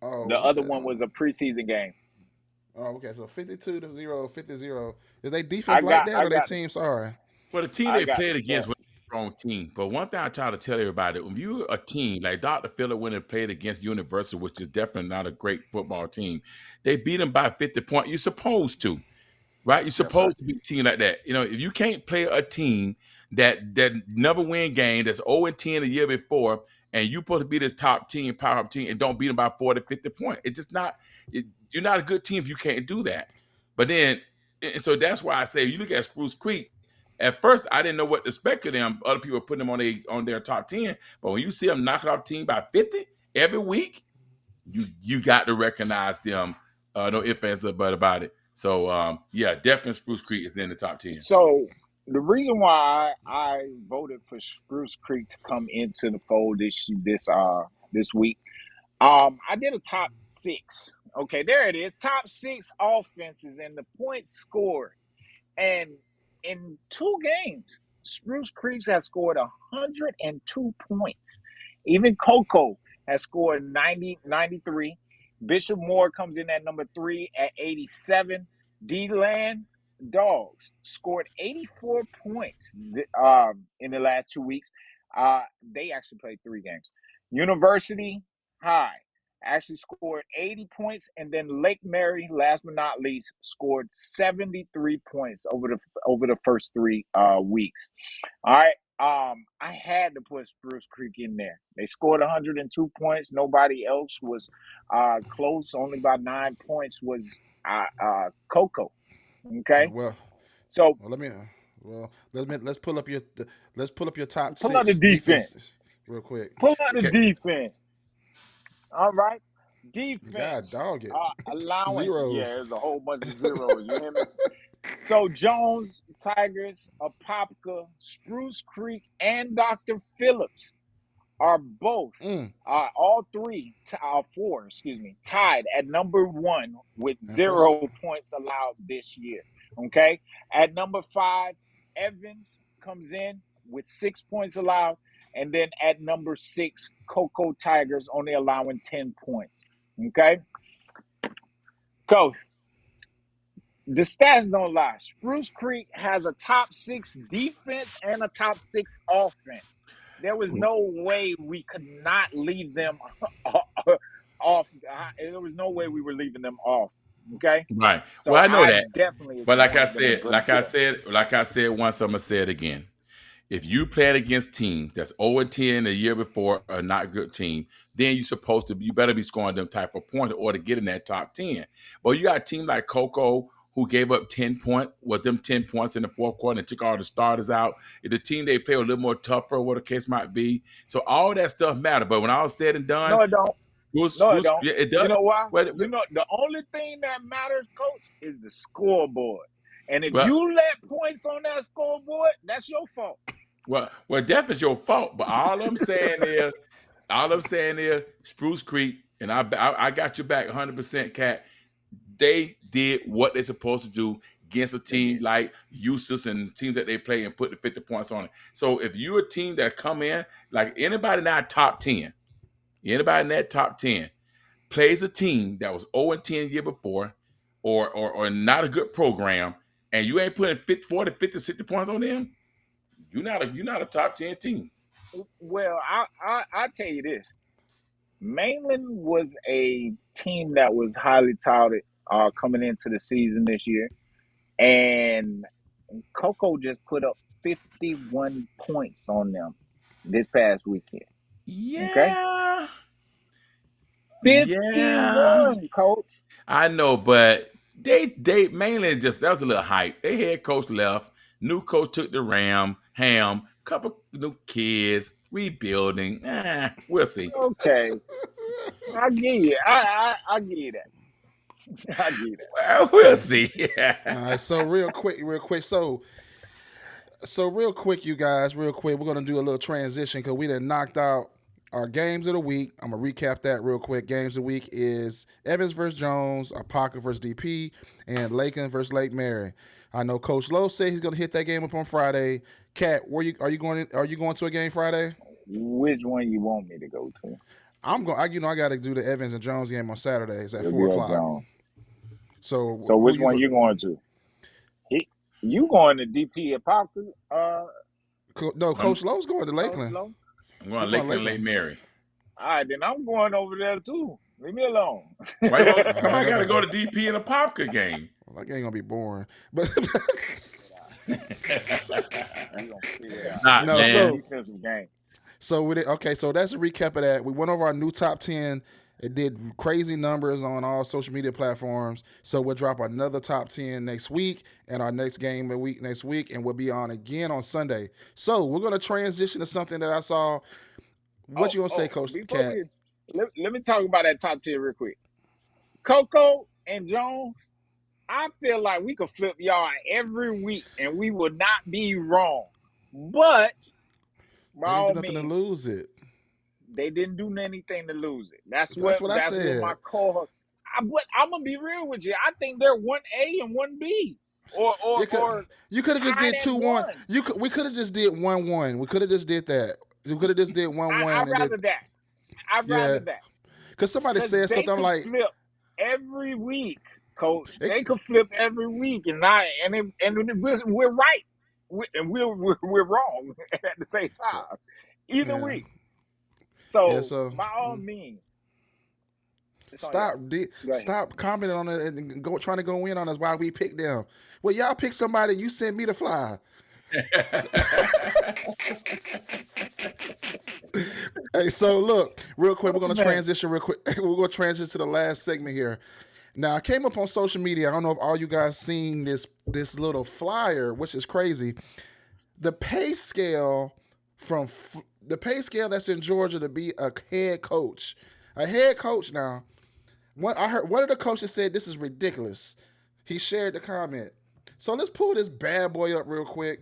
Oh, The what's other that? one was a preseason game. Oh, okay. So 52 to 0, 50 to 0. Is they defense I like got that I or they got the team sorry? Well, the team I they got the played against stat. was a strong team. But one thing I try to tell everybody, when you're a team like Dr. Phillip went and played against University, which is definitely not a great football team, they beat them by 50 points. You're supposed to. Right? You're Yes, sir. supposed to be a team like that. You know, if you can't play a team that never win game, that's 0-10 the year before, and you supposed to be this top team, power up team, and don't beat them by 40, 50 points. It's just not, you're not a good team if you can't do that. But then, and so that's why I say, you look at Spruce Creek, at first I didn't know what to expect of them. Other people putting them on their top 10. But when you see them knocking off team by 50 every week, you got to recognize them. No ifs, ands, or but about it. So yeah, definitely Spruce Creek is in the top 10. So the reason why I voted for Spruce Creek to come into the fold this week, I did a top six. Okay, there it is. Top six offenses and the points scored. And in two games, Spruce Creek has scored 102 points. Even Coco has scored 93. Bishop Moore comes in at number three at 87. D-Land Dogs scored 84 points in the last 2 weeks. They actually played three games. University High actually scored 80 points, and then Lake Mary, last but not least, scored 73 points over the first 3 weeks. All right. I had to put Spruce Creek in there. They scored 102 points. Nobody else was close. Only by 9 points was Coco. Uh, Okay. well, So well, let's pull up your top pull out the six defense. defenses real quick. Pull out the Okay. defense. All right. God Defense. dog it. Allowing, yeah, Zeros. there's a whole bunch of zeros. You hear me? So Jones, Tigers, Apopka, Spruce Creek, and Dr. Phillips are both, Mm, all three, four, excuse me, tied at number one with impressive. 0 points allowed this year. Okay. At number five, Evans comes in with 6 points allowed. And then at number six, Coco Tigers only allowing 10 points. Okay. Coach, the stats don't lie. Spruce Creek has a top six defense and a top six offense. There was no way we could not leave them off. There was no way we were leaving them off. Okay. Right. So Well, I know I that. definitely But like I wanted them to said, bring to them. like I said once, I'm gonna say it again. If you playing against teams that's 0-10 the year before, a not good team, then you better be scoring them type of points in order to get in that top 10. But you got a team like Coco who gave up 10 points, was them 10 points in the fourth quarter and took all the starters out. If the team they play a little more tougher, what the case might be. So all that stuff matter. But when all said and done, No, it don't. No, it don't. yeah, it You does. know why? Well, You know, the only thing that matters, coach, is the scoreboard. And if well, you let points on that scoreboard, that's your fault. well, death is your fault. But all I'm saying is, Spruce Creek, and I got your back 100%, Cat. They did what they're supposed to do against a They team did. like Eustis and the teams that they play and put the 50 points on it. So if you're a team that come in, like anybody in that top 10, anybody in that top 10 plays a team that was 0-10 the year before or not a good program, and you ain't putting 50, 40, 50, 60 points on them, you're not a top 10 team. Well, I tell you this. Mainland was a team that was highly touted coming into the season this year. And Coco just put up 51 points on them this past weekend. Okay? Yeah. Yeah. 51, coach. I know, but they mainly just that was a little hype. They head coach left, new coach took the ham, couple new kids, rebuilding. We'll see. Okay. I give you. I give you that. I give you that. Well, we'll see. All right, so real quick. So So real quick, you guys, real quick, we're gonna do a little transition because we done knocked out our games of the week. I'm gonna recap that real quick. Games of the week is Evans versus Jones, Apaka versus DP, and Lakin versus Lake Mary. I know Coach Lowe said he's gonna hit that game up on Friday. Kat, where you are you going? Are you going to a game Friday? Which one you want me to go to? I'm going. I got to do the Evans and Jones game on Saturdays at It'll four be at o'clock. Jones. So So who which you? one you going to? He, you going to DP at Parker? No, I'm, Coach Lowe's going to Coach Lakeland. Low? I'm going He to going to Lakeland and Lake Lakeland. Mary. All right, then I'm going over there too. Leave me alone. Why you want, All right, somebody got to that's go to DP in a Popka game? that ain't gonna be boring. But We gonna figure it out. Not It's no, gonna be a man. defensive game. so with it, okay, so that's a recap of that. We went over our new top 10. It did crazy numbers on all social media platforms. So we'll drop another top 10 next week and our next game a week next week, and we'll be on again on Sunday. So we're gonna transition to something that I saw. What you gonna say, Coach Before Cat? we let me talk about that top 10 real quick. Coco and Jones, I feel like we could flip y'all every week and we would not be wrong. But by They didn't do all nothing to means, lose it. they didn't do anything to lose it. That's That's what I what my said. co but I'm gonna be real with you. I think they're 1A and 1B. Or or You could or you could have just tied did at 2-1. one. We could have just did 1-1. We could have just did that. We could have just did one I'd one and did rather that. I'd yeah. rather that. Because somebody Because said they something. I'm could like, flip every week, coach. it, They could flip every week, we're right, and we're wrong at the same time, either yeah, week. yeah. So So by all means, it's on stop, y'all. Go ahead. stop commenting on it and trying to go in on us while we pick them. Well, y'all pick somebody. You sent me to fly. Hey, so look, real quick, we're Oh gonna man, transition real quick. We're gonna transition to the last segment here. Now, I came up on social media. I don't know if all you guys seen this little flyer, which is crazy. The pay scale the pay scale that's in Georgia to be a head coach. A head coach now. I heard one of the coaches said this is ridiculous. He shared the comment. So let's pull this bad boy up real quick.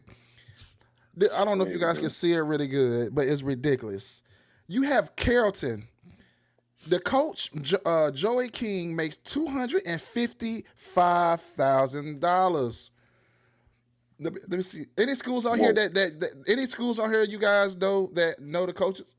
I don't know if you guys can see it really good, but it's ridiculous. You have Carrollton. The coach, Joey King, makes $255,000. Let me see. Any schools on here whoa, that any schools on here you guys know the coaches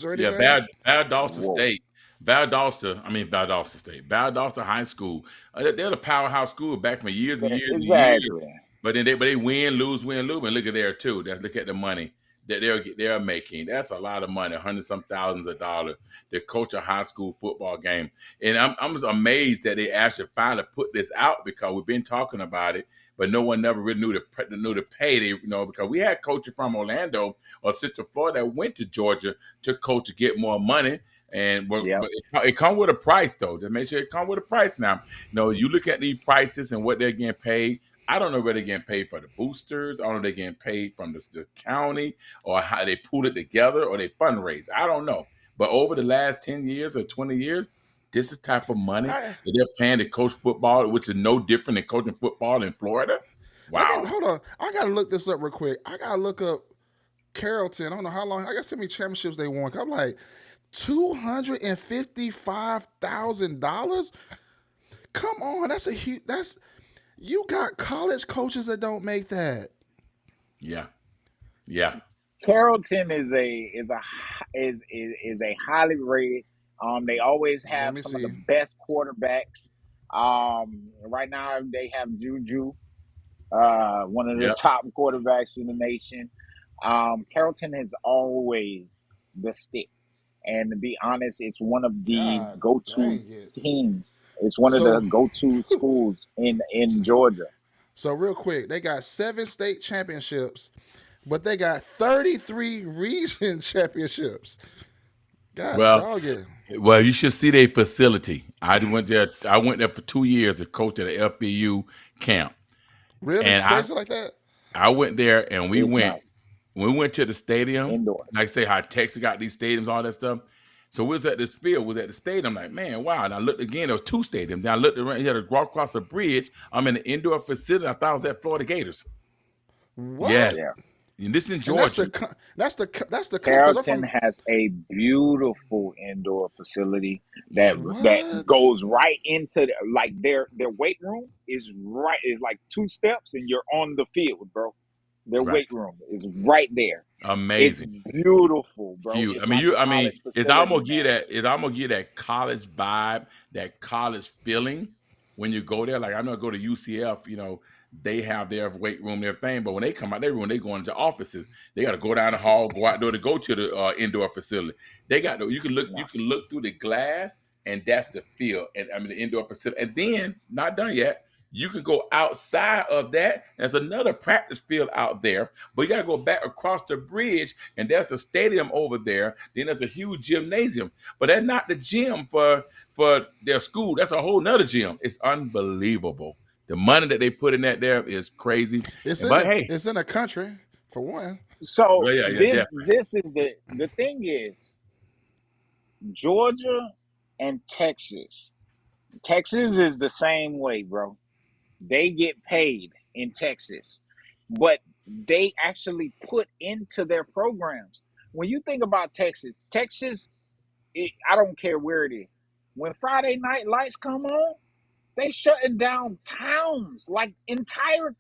or Yeah, anything? Valdosta whoa. State. Valdosta State. Valdosta High School. They're the powerhouse school back from years and years and years. Exactly. But they win, lose, win, lose. And look at there too. Look at the money that they're making. That's a lot of money, hundred some thousands of dollars to coach a high school football game. And I'm just amazed that they actually finally put this out because we've been talking about it, but no one never really knew the pay. Because we had coaches from Orlando or Central Florida that went to Georgia to coach to get more money. Yep. But it come with a price though. Just make sure it come with a price now. You look at these prices and what they're getting paid. I don't know where they're getting paid for the boosters. I don't know if they're getting paid from the county or how they pull it together or they fundraise. I don't know. But over the last 10 years or 20 years, this is the type of money I that they're paying to coach football, which is no different than coaching football in Florida. I got Wow. hold on. I gotta look this up real quick. I gotta look up Carrollton. I don't know how long. I got so many championships they won. I'm like $255,000. Come on, that's a huge. That's you got college coaches that don't make that. Yeah. Yeah. Carrollton is a highly rated. They always Let have me some of the see. best quarterbacks. Right now they have Juju, one of the Yep. top quarterbacks in the nation. Carrollton is always the stick, and to be honest, it's one of the God go-to dang it. teams. It's one of the So go-to schools in Georgia. so real quick, they got 7 state championships, but they got 33 region championships. God Well, dog it. well, you should see their facility. I went there. I went there for 2 years to coach at an FBU camp, Really? It's and I crazy like that? I went there and we It's went. nice When we went to the stadium, indoor. like say how Texas got these stadiums, all that stuff. So we was at this field, was at the stadium, like, man, wow. And I looked again, there was 2 stadiums. Then I looked around, you had to walk across a bridge. I'm in the indoor facility. I thought I was at Florida Gators. What? Yes, Yeah. and this in And that's the Georgia. that's the country because I'm Carrollton from has a beautiful indoor facility that Yeah, what? goes right into like their weight room is like two steps and you're on the field, bro. Their right. weight room is right there. It's Amazing. beautiful, bro. Huge. I It's mean, like you. a I mean, college facility, man. it's almost give that college vibe, that college feeling when you go there. Like I know I go to UCF. They have their weight room, their thing, but when they come out their room, they go into offices. They got to go down the hall, go outdoor to go to the indoor facility. They got you can look, No. through the glass, and that's the field, and I mean the indoor facility. And then not done yet. You can go outside of that. There's another practice field out there, but you got to go back across the bridge, and there's the stadium over there. Then there's a huge gymnasium, but that's not the gym for their school. That's a whole nother gym. It's unbelievable. The money that they put in that there is crazy. But hey, It's in a country for one. So well, yeah, yeah, this definitely. this is the thing is Georgia and Texas. Texas is the same way, bro. They get paid in Texas, but they actually put into their programs. When you think about Texas, I don't care where it is. When Friday night lights come on, they shutting down towns, like entire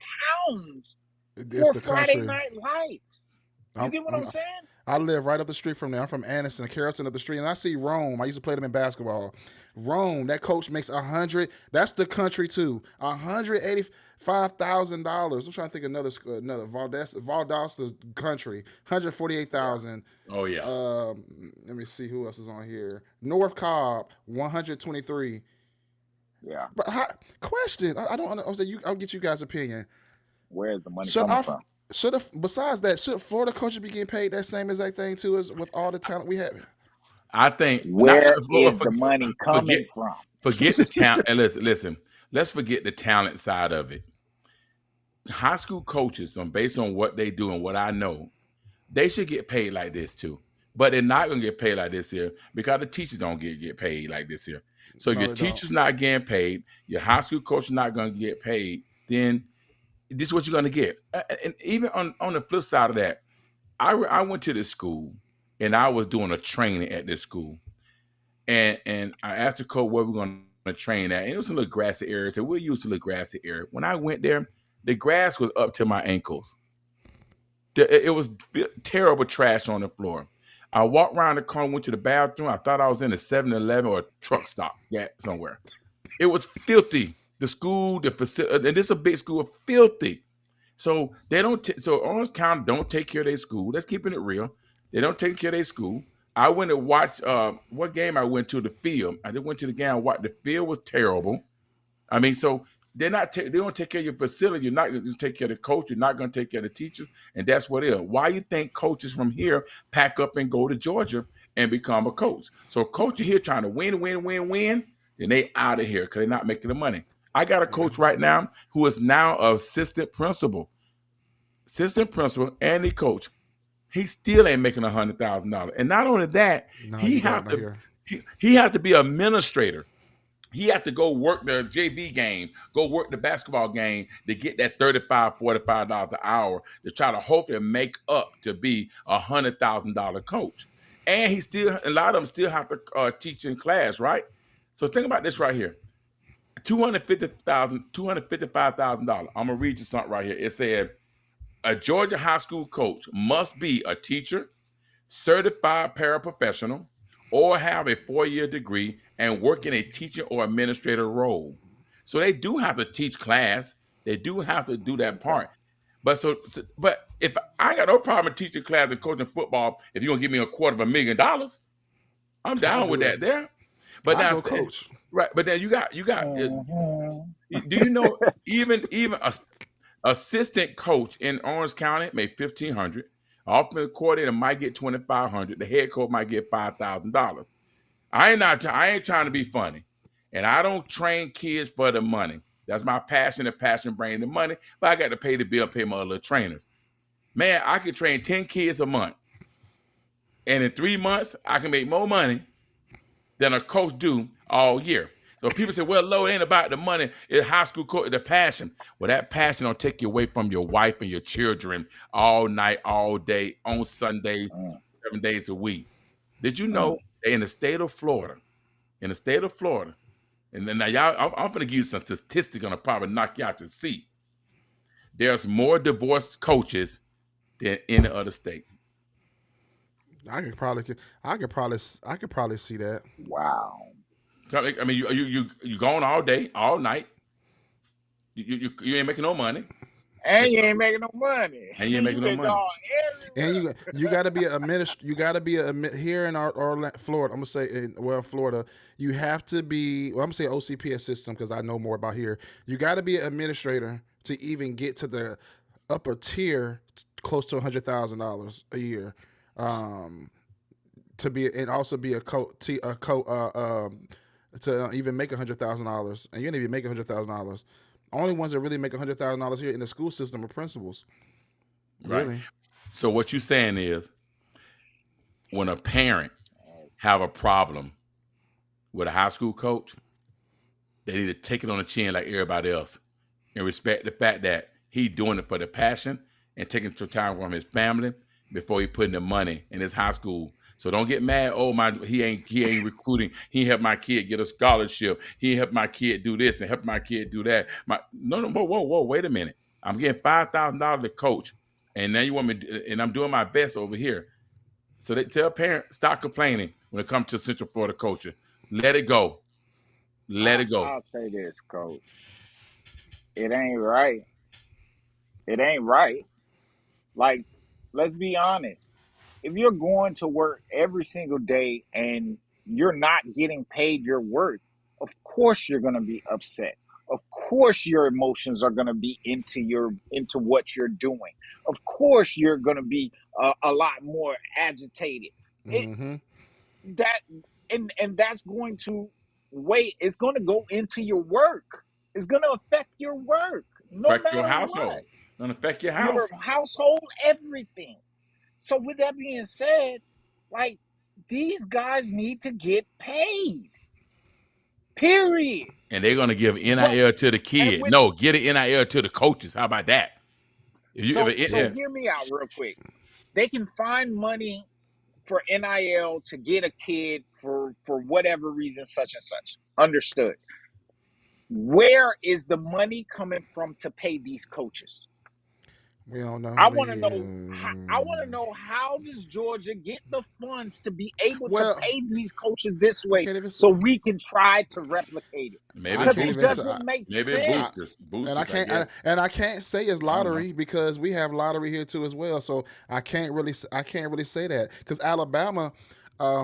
towns, It's for the Friday country. night lights. You I'm, get what I'm I'm saying? I live right up the street from there. I'm from Anderson, Carrollton up the street, and I see Rome. I used to play them in basketball. Rome, that coach makes 100. That's the country too. $185,000. I'm trying to think of another Valdas the country. Yeah. 148,000. Oh yeah. Let me see who else is on here. North Cobb, 123. Yeah. But question, I don't. I'll say I'll get you guys' opinion. Where's the money Should coming our from? besides that, should Florida coaches be getting paid that same exact thing too as with all the talent we have? I think not Where is the forget money forget coming from? forget the talent. And listen. Let's forget the talent side of it. High school coaches, based on what they do and what I know, they should get paid like this too. But they're not gonna get paid like this here because the teachers don't get paid like this here. So if No, your they don't. teacher's not getting paid, your high school coach is not gonna get paid, then this is what you're gonna get. And even on the flip side of that, I went to this school and I was doing a training at this school. And I asked the coach where we're going to train at. And it was a little grassy area. I said, we'll use a little grassy area. When I went there, the grass was up to my ankles. It was terrible trash on the floor. I walked around the corner, went to the bathroom. I thought I was in a 7-Eleven or a truck stop somewhere. It was filthy. The school, the facility, and this is a big school, filthy. So they don't. So Orange County don't take care of their school. That's keeping it real. They don't take care of their school. I went and watched what game I went to the field. I just went to the game and watched. The field was terrible. I mean, so they don't take care of your facility. You're not going to take care of the coach. You're not going to take care of the teachers, and that's what it is. Why you think coaches from here pack up and go to Georgia and become a coach? So coaches here trying to win, win, win, win, then they out of here because they're not making the money. I got a Yeah. coach right now who is now assistant principal, and the coach. He still ain't making $100,000. And not only that, No, he you don't have know to here. he have to be an administrator. He have to go work the JV game, go work the basketball game to get that $35, $45 an hour to try to hopefully make up to be $100,000 coach. And a lot of them still have to teach in class, right? So think about this right here. $255,000. I'm gonna read you something right here. It said a Georgia high school coach must be a teacher, certified paraprofessional, or have a 4-year degree and work in a teaching or administrator role. So they do have to teach class. They do have to do that Okay. part. But if I got no problem teaching class and coaching football, if you're gonna give me $250,000, I'm I'll down with do it. that there. But I'll now, go coach. right? But then you got. Mhm. Do you know even a assistant coach in Orange County made 1,500. Offensive coordinator might get 2,500. The head coach might get $5,000. I ain't trying to be funny, and I don't train kids for the money. That's my passion. The passion bringing the money, but I got to pay the bill, pay my other trainers. Man, I could train 10 kids a month, and in 3 months, I can make more money than a coach do all year. So people say, well, Lord, it ain't about the money. It's high school coach, the passion. Well, that passion don't take you away from your wife and your children all night, all day, on Sunday, Mm, 7 days a week. Did you mm. know that in the state of Florida, and then now y'all, I'm going to give you some statistics on to probably knock you out your seat. There's more divorced coaches than any other state. I could probably see that. Wow. I mean, you gone all day, all night. You ain't making no money, and, And you so, ain't making no money. and you ain't You making no been money. gone And everywhere. you got to be a minister. You got to be here in our Florida. I'm gonna say Florida. You have to be. Well, I'm gonna say OCPS system because I know more about here. You got to be an administrator to even get to the upper tier, close to $100,000 a year. To be and also be a to even make $100,000, and you didn't even make $100,000. Only ones that really make $100,000 here in the school system are principals. Right. Really. So what you're saying is, when a parent have a problem with a high school coach, they need to take it on the chin like everybody else and respect the fact that he's doing it for the passion and taking some time from his family before he putting the money in his high school. So don't get mad. Oh my, he ain't recruiting. He helped my kid get a scholarship. He helped my kid do this and helped my kid do that. No, whoa, wait a minute. I'm getting $5,000 to coach, and now you want me, and I'm doing my best over here. So they tell parents stop complaining when it comes to Central Florida culture. Let it go. Let it go. I'll say this, coach. It ain't right. It ain't right. Like, let's be honest. If you're going to work every single day and you're not getting paid your worth, of course you're going to be upset. Of course your emotions are going to be into what you're doing. Of course you're going to be a lot more agitated. It Mm-hmm. that and that's going to wait. It's going to go into your work. It's going to affect your work, no Affect your matter household. what. It's gonna affect your Your house. household, everything. So with that being said, like these guys need to get paid. Period. And they're gonna give But NIL to the and kid. with No, get an NIL to the coaches. How about that? If you so if, hear me out real quick. They can find money for NIL to get a kid for whatever reason, such and such. Understood. Where is the money coming from to pay these coaches? We don't know. I want to know. I want to know how does Georgia get the funds to be able to Well, pay these coaches this I way, can't even. so we can try to replicate it? maybe I Because can't it even. boosters, doesn't make maybe I, sense. boosters, I guess. and I can't say it's I don't know. lottery because we have lottery here too as well. So I can't really say that because Alabama.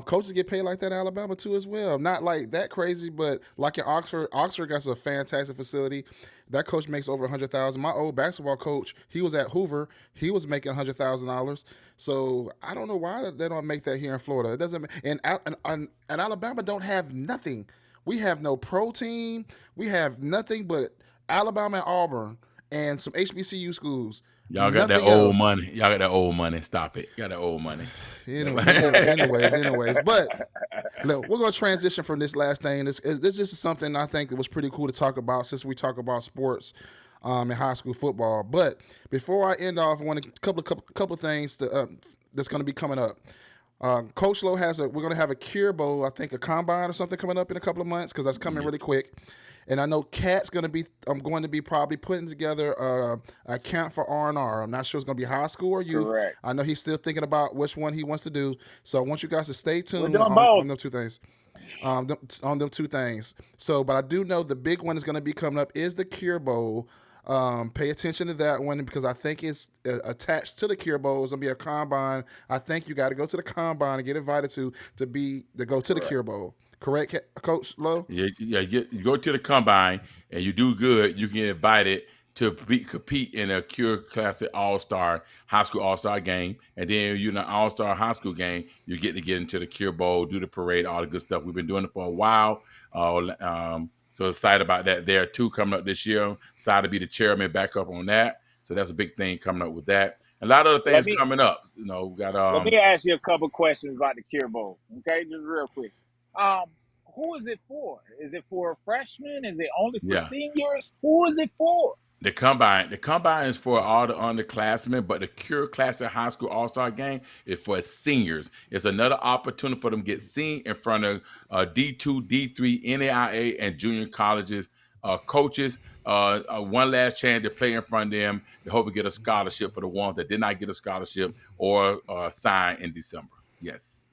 Coaches get paid like that in Alabama too as well. Not like that crazy, but like in Oxford, Oxford got a fantastic facility. That coach makes over 100,000. My old basketball coach, he was at Hoover. He was making $100,000. So I don't know why they don't make that here in Florida. It doesn't. And Alabama don't have nothing. We have no pro team. We have nothing but Alabama and Auburn and some HBCU schools. Y'all got that Nothing old else. money. Y'all got that old money. Stop it. You got that old money. Anyways. But look, we're gonna transition from this last thing. This is something I think that was pretty cool to talk about since we talk about sports in high school football. But before I end off, I want a couple of things that's going to be coming up. Coach Lowe we're going to have a Cure Bowl, I think a combine or something coming up in a couple of months because that's coming really Yes. quick. And I know Katt's going to be. I'm going to be probably putting together a camp for R&R. I'm not sure it's going to be high school or youth. Correct. I know he's still thinking about which one he wants to do. So I want you guys to stay We're tuned doing both. on them two things. On them two things. So, but I do know the big one is going to be coming up is the Cure Bowl. Pay attention to that one because I think it's attached to the Cure Bowl. It's gonna be a combine. I think you got to go to the combine and get invited to go to the Correct. Cure Bowl. Correct, Coach Lowe? Yeah. You go to the combine and you do good. You get invited to compete in a Cure Classic High School All Star game, and then you're in an All Star High School game. You get to get into the Cure Bowl, do the parade, all the good stuff. We've been doing it for a while. So excited about that. There too coming up this year. Excited to be the chairman back up on that. So that's a big thing coming up with that. A lot of other Let things me coming up. We got let me ask you a couple questions about the Cure Bowl. Okay, just real quick. Um, who is it for? Is it for freshmen? Is it only for Yeah. seniors? Who is it for? The combine is for all the underclassmen, but the Cure Classic High School All Star Game is for seniors. It's another opportunity for them to get seen in front of D2, D3, NAIA, and junior colleges coaches. One last chance to play in front of them. They hope to get a scholarship for the ones that did not get a scholarship or sign in December. Yes.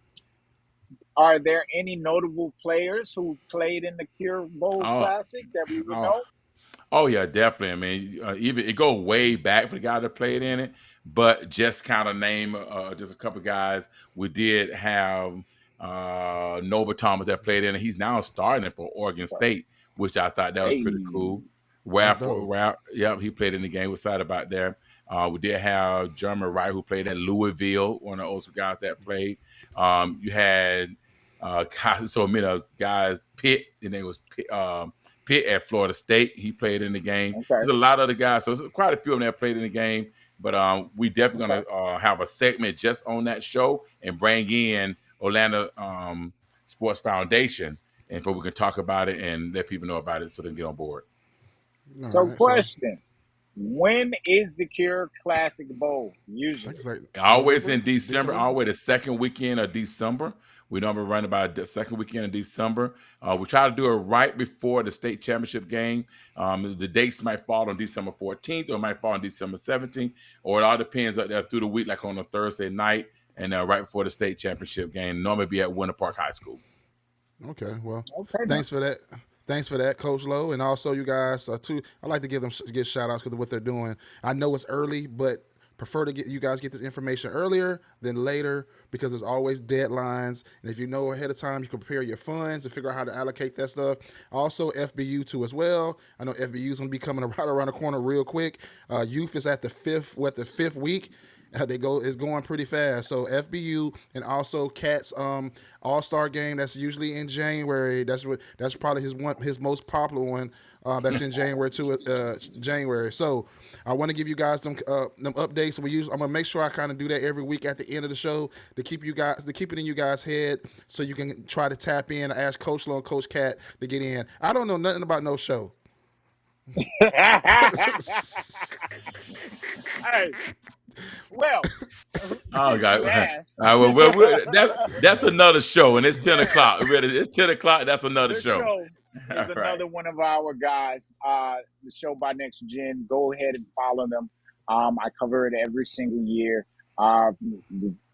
Are there any notable players who played in the Cure Bowl Oh, Classic that we would oh, know? Oh yeah, definitely. I mean, even it go way back for the guy that played in it, but just kind of name just a couple guys. We did have Nova Thomas that played in it. He's now starting for Oregon State, which I thought that was Hey, pretty cool. That's dope. Yeah, he played in the game. We're excited about that. We did have Jeremy Wright who played at Louisville, one of those guys that played. You had so many of those guys. Pitt, and it was Pitt at Florida State. He played in the game. okay, There's a lot of other guys, so there's quite a few of them that played in the game. But we definitely okay. gonna have a segment just on that show and bring in Orlando Sports Foundation, and so we can talk about it and let people know about it so they can get on board. All So, right. So, question: when is the Cure Classic Bowl I think usually? it's like Always November, in December, December. always the second weekend of December. We normally run about the second weekend of December. We try to do it right before the state championship game. The dates might fall on December 14th or it might fall on December 17th, or it all depends through the week, like on a Thursday night and right before the state championship game. Normally be at Winter Park High School. Okay. Well, Okay, now. thanks for that. Thanks for that, Coach Lowe, and also you guys too. I like to give shout outs because of what they're doing. I know it's early, but prefer to get you guys get this information earlier than later because there's always deadlines. And if you know ahead of time, you can prepare your funds and figure out how to allocate that stuff. Also, FBU too as well. I know FBU is going to be coming right around the corner real quick. Youth is at the fifth week. It's going pretty fast. So FBU and also Katt's All-Star game that's usually in January. That's probably his most popular one. That's in January too. January. So I want to give you guys them updates. I'm gonna make sure I kind of do that every week at the end of the show to keep it in you guys' head so you can try to tap in. Ask Coach Lowe and Coach Katt to get in. I don't know nothing about no show. Hey, well, Oh since God! you asked, That's another show, and it's 10 o'clock. Really, it's 10 o'clock. That's another this show. show is All right. another one of our guys. The show by Next Gen. Go ahead and follow them. I cover it every single year. Uh,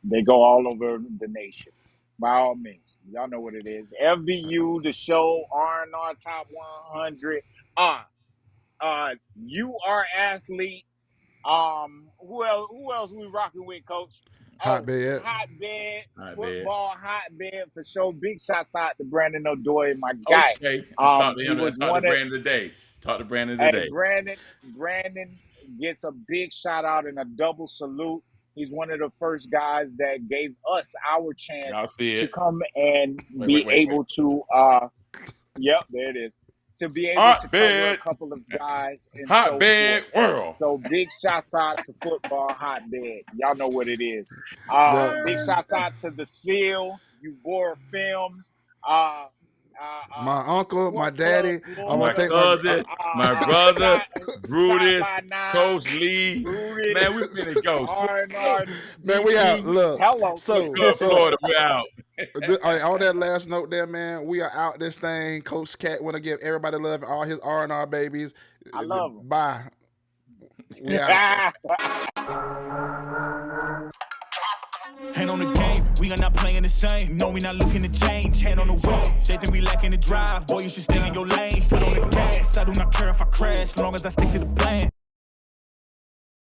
they go all over the nation. By all means, y'all know what it is. FBU, the show, R&R Top 100. You are athlete. Who else we rocking with, Coach? Oh, Hotbed. hotbed, All right, man. football hotbed for sure. Big shots out to Brandon O'Doy, my guy. Okay. I talked to He him. I was talked to one of Brandon today. Talked to Brandon hey today. Brandon gets a big shout out and a double salute. He's one of the first guys that gave us our chance Y'all see to it? come and be Wait. able to yep, there it is. To be able to cover a Hotbed. couple of guys and so Hotbed forth. world. So big shouts out to football hotbed. Y'all know what it is. Well, Big shouts out to the Seal, Eubora Films, my uncle, my Sports Club daddy. I Florida, want My to thank cousin, my brother, Scott Brutus, by Nine, Coach Lee. Brutus, Man, we finna go. R&R man, we out. Look, Hello. so Florida, we out. all right, on that last note there, man, we are out this thing. Coach Katt want to give everybody love, all his R&R babies. I love them. Bye. We out. Hand on the game, we are not playing the same. No, we not looking to change. Hand on the wheel, they think we lacking the drive. Boy, you should stay in your lane. Foot on the gas, I do not care if I crash, long as I stick to the plan.